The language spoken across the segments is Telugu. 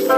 హలో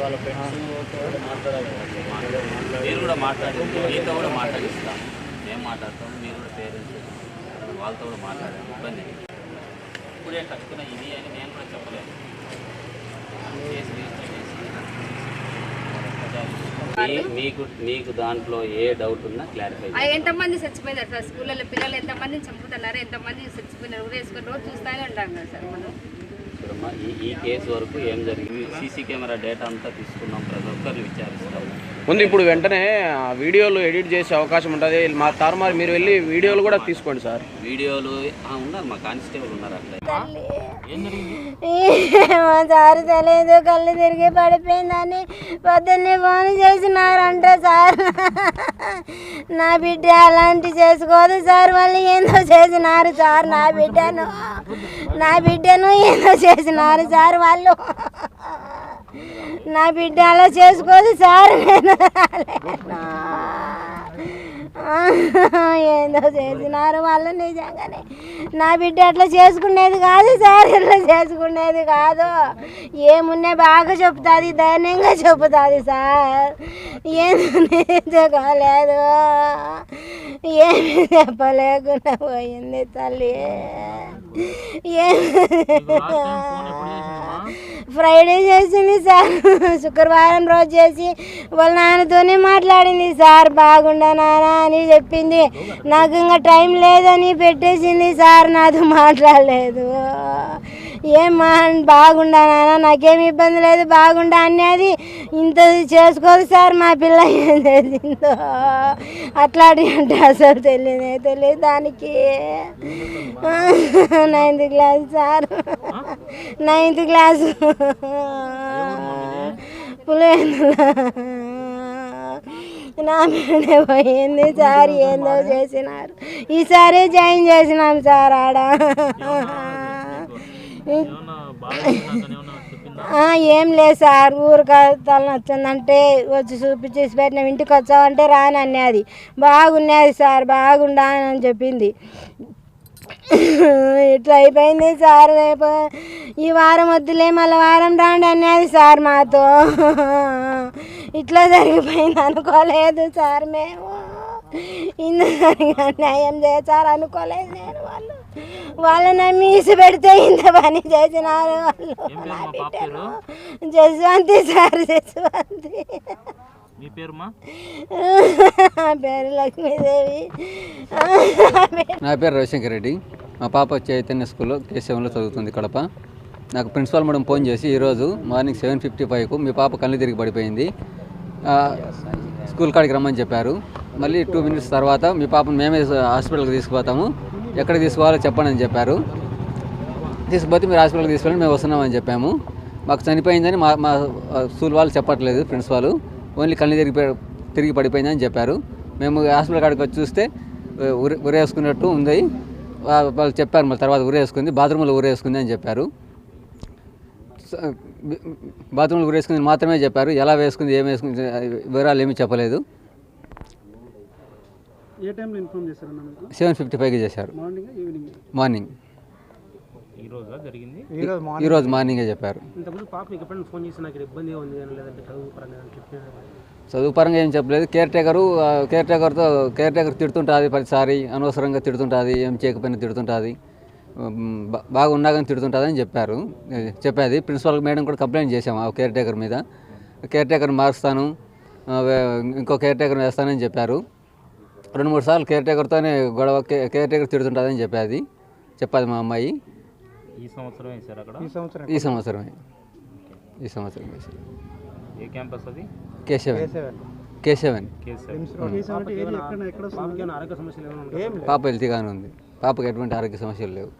వాళ్ళ ఫ్రెండ్స్ మీరు కూడా మాట్లాడి మీతో కూడా మాట్లాడిస్తాం. మేము మాట్లాడతాం, మీరు కూడా పేరెంట్స్ వాళ్ళతో కూడా మాట్లాడాలి. ఇబ్బంది ఇప్పుడే కట్టుకున్న ఇది అని నేను కూడా చెప్పలేను. మీకు దాంట్లో ఏ డౌట్ ఉన్నా క్లారిఫై. ఎంతమంది చచ్చిపోయినారు సార్ స్కూళ్ళలో? పిల్లలు ఎంతమంది చంపుతున్నారు, ఎంతమంది చచ్చిపోయినారు? ఊరేసుకొని రోజు చూస్తూనే ఉంటాం కదా సార్ మనం. చూడమ్మా, ఈ కేసు వరకు ఏం జరిగింది, సీసీ కెమెరా డేటా అంతా తీసుకున్నాం, ప్రతి ఒక్కరిని విచారిస్తాము. ముందు ఇప్పుడు వెంటనే వీడియోలు ఎడిట్ చేసే అవకాశం ఉంటుంది. మా తారుమారు మీరు వెళ్ళి వీడియోలు కూడా తీసుకోండి సార్. వీడియోలు ఉన్నారు, మా కానిస్టేబుల్ ఉన్నారు. అట్లా సార్ తెలియదు, కళ్ళు తిరిగి పడిపోయిందని పొద్దున్నే ఫోన్ చేసినారంట సార్. నా బిడ్డ అలాంటి చేసుకోదు సార్, వాళ్ళు ఏందో చేసినారు సార్. నా బిడ్డను ఏందో చేసినారు సార్ వాళ్ళు. నా బిడ్డ అలా చేసుకోదు సార్. ఏందో చేసినారు వాళ్ళు. నిజంగానే నా బిడ్డ అట్లా చేసుకునేది కాదు సార్, ఇట్లా చేసుకునేది కాదు. ఏమున్నా బాగా చెప్తుంది, ధైర్యంగా చెప్తుంది సార్. ఏమి చెప్పుకోలేదు, ఏమి చెప్పలేకుండా పోయింది తల్లి. ఫ్రైడే చేసింది సార్, శుక్రవారం రోజు చేసి వాళ్ళ నాన్నతోనే మాట్లాడింది సార్. బాగుండా నాన్న అని చెప్పింది. నాకు ఇంకా టైం లేదని పెట్టేసింది సార్, నాతో మాట్లాడలేదు. ఏమ్మా బాగుండా నాన్న, నాకేమి ఇబ్బంది లేదు, బాగుండా అనేది. ఇంత చేసుకోదు సార్ మా పిల్ల. ఏం చేసిందో అట్లాంటి అంటే అసలు తెలియదు దానికి. 9th class sir, 9th class Pulivendula. నా మీదే పోయింది సార్, ఏందో చేసినారు. ఈసారి జాయిన్ చేసినాం సార్ ఆడ. ఏం లేదు సార్, ఊరికి తలనొచ్చిందంటే వచ్చి చూపించేసి పెట్టినాం. ఇంటికి వచ్చావంటే రాని అన్నది. బాగున్నది సార్, బాగుండా అని చెప్పింది. ఇట్లా అయిపోయింది సార్. రేపు ఈ వారం వద్దులే, మళ్ళీ వారం రాండి అన్నది సార్ మాతో. ఇట్లా జరిగిపోయింది అనుకోలేదు సార్ మేము. ఇంత న్యాయం చేశారు అనుకోలేదు నేను. వాళ్ళు నమ్మీసి పెడితే ఇంత పని చేసినారు వాళ్ళు. నా బిడ్డను జస్వంతి సార్, జస్వంతి. మీ పేరుమా? పేరు లక్ష్మీదేవి. నా పేరు రవిశంకర్ రెడ్డి. మా పాప చైతన్య స్కూల్లో కేశవంలో చదువుతుంది, కడప. నాకు ప్రిన్సిపాల్ మేడం ఫోన్ చేసి ఈరోజు మార్నింగ్ 7:55కు మీ పాప కళ్ళు తిరిగి పడిపోయింది, స్కూల్ కాడికి రమ్మని చెప్పారు. మళ్ళీ 2 minutes తర్వాత మీ పాపను మేమే హాస్పిటల్కి తీసుకుపోతాము, ఎక్కడికి తీసుకోవాలో చెప్పండి అని చెప్పారు. తీసుకుపోతే మీరు హాస్పిటల్కి తీసుకెళ్ళి మేము వస్తున్నామని చెప్పాము. మాకు చనిపోయిందని మా స్కూల్ వాళ్ళు చెప్పట్లేదు, ప్రిన్సిపాల్. ఓన్లీ కళ్ళు తిరిగి పడిపోయిందని చెప్పారు. మేము హాస్పిటల్ కాడికి వచ్చి చూస్తే ఉరేసుకున్నట్టు ఉంది. వాళ్ళు చెప్పారు మళ్ళీ తర్వాత ఉరేసుకుంది, బాత్రూంలో ఉరేసుకుంది అని చెప్పారు. బాత్రూంలో ఉరేసుకుంది మాత్రమే చెప్పారు. ఎలా వేసుకుంది, ఏం వేసుకుంది వివరాలు ఏమీ చెప్పలేదు. ఏ టైంలో ఇన్ఫార్మ్ చేశారు? 7:55కి చేశారు, మార్నింగ్. ఈరోజు మార్నింగే చెప్పారు. చదువు పరంగా ఏం చెప్పలేదు. కేర్ టేకర్ తిడుతుంటుంది ప్రతిసారి, అనవసరంగా తిడుతుంటుంది, ఏం చేయకపోయినా తిడుతుంటుంది, బాగా ఉన్నా కానీ తిడుతుంటుంది అని చెప్పేది. ప్రిన్సిపాల్ మేడం కూడా కంప్లైంట్ చేసాము ఆ కేర్ టేకర్ మీద. కేర్ టేకర్ మారుస్తాను, ఇంకో కేర్ టేకర్ వేస్తానని చెప్పారు. 2-3 సార్లు కేర్ టేకర్తోనే గొడవ, కేర్ టేకర్ తిడుతుంటుందని చెప్పేది మా అమ్మాయి. ఈ సంవత్సరమే వేసారు. ఏ క్యాంపస్ అది? కేశవన్ ఆరోగ్య సమస్యలు ఏమైనా పాప హెల్తీగానే ఉంది. పాపకు ఎటువంటి ఆరోగ్య సమస్యలు లేవు.